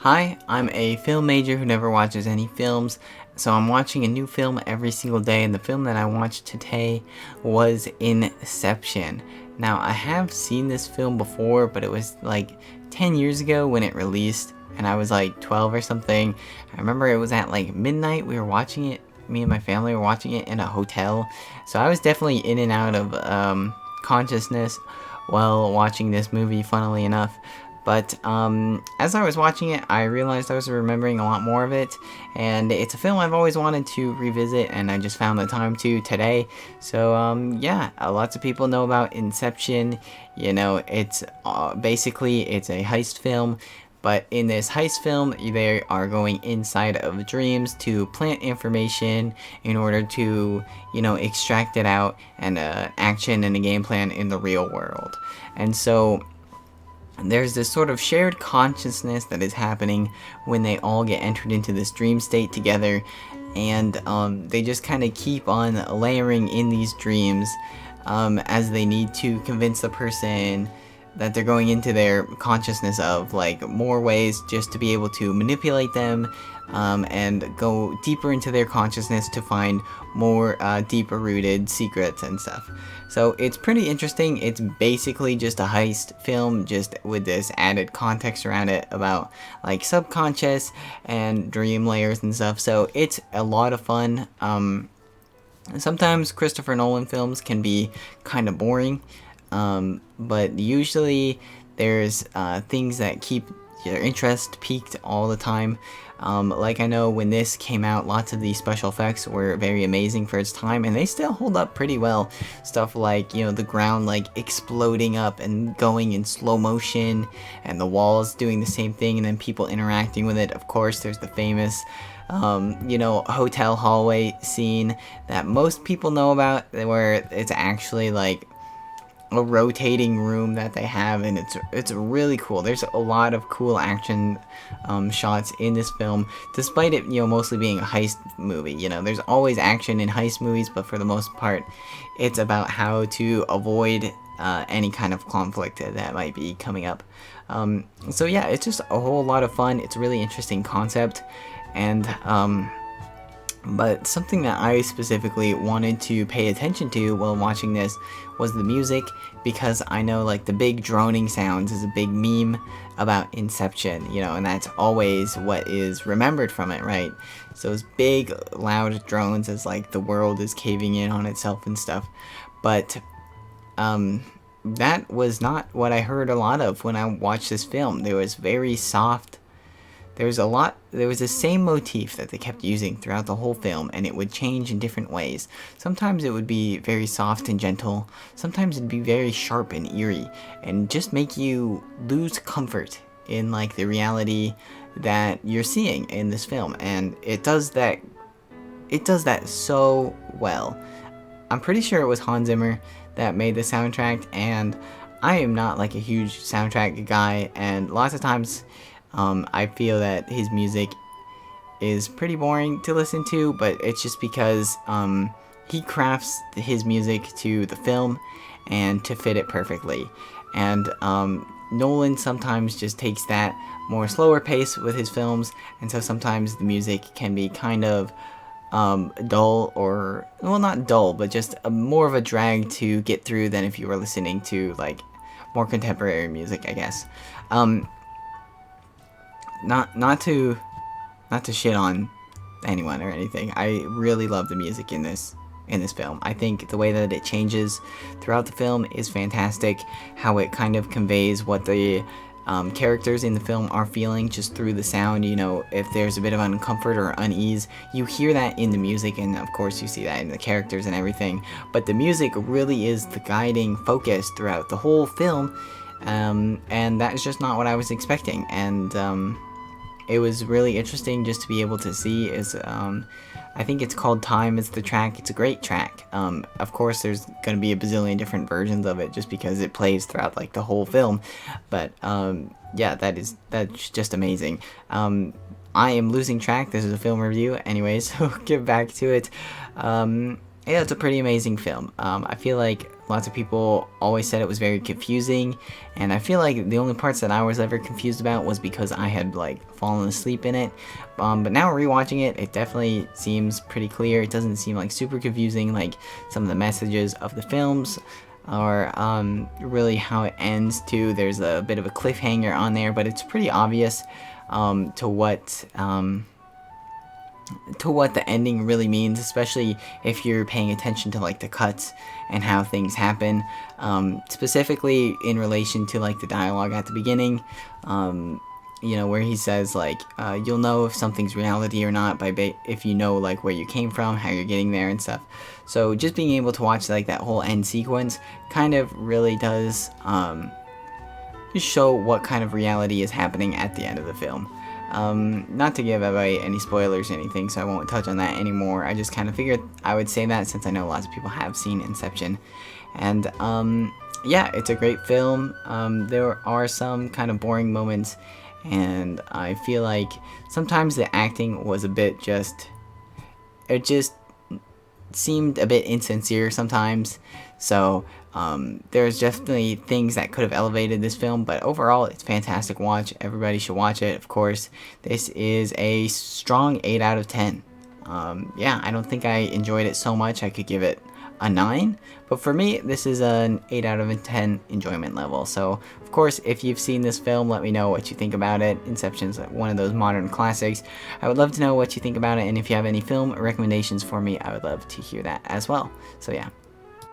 Hi, I'm a film major who never watches any films, so I'm watching a new film every single day, and the film that I watched today was Inception. Now, I have seen this film before, but it was like 10 years ago when it released, and I was like 12 or something. I remember it was at like midnight, we were watching it, me and my family were watching it in a hotel, so I was definitely in and out of consciousness while watching this movie, funnily enough. But as I was watching it, I realized I was remembering a lot more of it, and it's a film I've always wanted to revisit, and I just found the time to today. So yeah, lots of people know about Inception. You know, it's basically it's a heist film. But in this heist film, they are going inside of dreams to plant information in order to, extract it out and action and a game plan in the real world. And so there's this sort of shared consciousness that is happening when they all get entered into this dream state together, and they just kind of keep on layering in these dreams as they need to convince the person that they're going into their consciousness of, like, more ways just to be able to manipulate them and go deeper into their consciousness to find more deeper rooted secrets and stuff. So it's pretty interesting. It's basically just a heist film, just with this added context around it about like subconscious and dream layers and stuff. So it's a lot of fun. Sometimes Christopher Nolan films can be kind of boring, but usually there's things that keep your interest peaked all the time. Like, I know when this came out, lots of the special effects were very amazing for its time, and they still hold up pretty well. Stuff like, the ground like exploding up and going in slow motion, and the walls doing the same thing, and then people interacting with it. Of course, there's the famous hotel hallway scene that most people know about, where it's actually like a rotating room that they have, and it's really cool. There's a lot of cool action shots in this film, despite it mostly being a heist movie. There's always action in heist movies, but for the most part it's about how to avoid any kind of conflict that might be coming up. So yeah, it's just a whole lot of fun. It's a really interesting concept, and but something that I specifically wanted to pay attention to while watching this was the music, because I know like the big droning sounds is a big meme about Inception, and that's always what is remembered from it, right? So those big loud drones as like the world is caving in on itself and stuff. But that was not what I heard a lot of when I watched this film. There was very soft. There was the same motif that they kept using throughout the whole film, and it would change in different ways. Sometimes it would be very soft and gentle, sometimes it'd be very sharp and eerie, and just make you lose comfort in like the reality that you're seeing in this film, and it does that so well. I'm pretty sure it was Hans Zimmer that made the soundtrack, and I am not like a huge soundtrack guy, and lots of times I feel that his music is pretty boring to listen to, but it's just because he crafts his music to the film and to fit it perfectly. And Nolan sometimes just takes that more slower pace with his films, and so sometimes the music can be kind of dull, or, well, not dull, but just more of a drag to get through than if you were listening to like more contemporary music, I guess. Not to shit on anyone or anything. I really love the music in this film. I think the way that it changes throughout the film is fantastic. How it kind of conveys what the characters in the film are feeling just through the sound. If there's a bit of uncomfort or unease, you hear that in the music, and of course you see that in the characters and everything. But the music really is the guiding focus throughout the whole film, and that's just not what I was expecting. And it was really interesting just to be able to see. I think it's called Time is the track. It's a great track. Of course there's going to be a bazillion different versions of it just because it plays throughout like the whole film, but yeah, that's just amazing. I am losing track. This is a film review anyways, so get back to it. Yeah, it's a pretty amazing film. I feel like Lots of people always said it was very confusing, and I feel like the only parts that I was ever confused about was because I had like fallen asleep in it. But now rewatching it, it definitely seems pretty clear. It doesn't seem like super confusing like some of the messages of the films, or really how it ends too. There's a bit of a cliffhanger on there, but it's pretty obvious to what the ending really means, especially if you're paying attention to like the cuts and how things happen, specifically in relation to like the dialogue at the beginning, where he says like you'll know if something's reality or not if you know like where you came from, how you're getting there and stuff. So just being able to watch like that whole end sequence kind of really does just show what kind of reality is happening at the end of the film. Not to give away any spoilers or anything, so I won't touch on that anymore. I just kind of figured I would say that since I know lots of people have seen Inception. And yeah, it's a great film. There are some kind of boring moments, and I feel like sometimes the acting was a bit it just seemed a bit insincere sometimes. So there's definitely things that could have elevated this film, but overall it's a fantastic watch. Everybody should watch it, of course. This is a strong 8 out of 10. Yeah, I don't think I enjoyed it so much I could give it a 9, but for me this is an 8 out of 10 enjoyment level. So of course, if you've seen this film, let me know what you think about it. Inception's one of those modern classics. I would love to know what you think about it, and if you have any film recommendations for me, I would love to hear that as well. So yeah.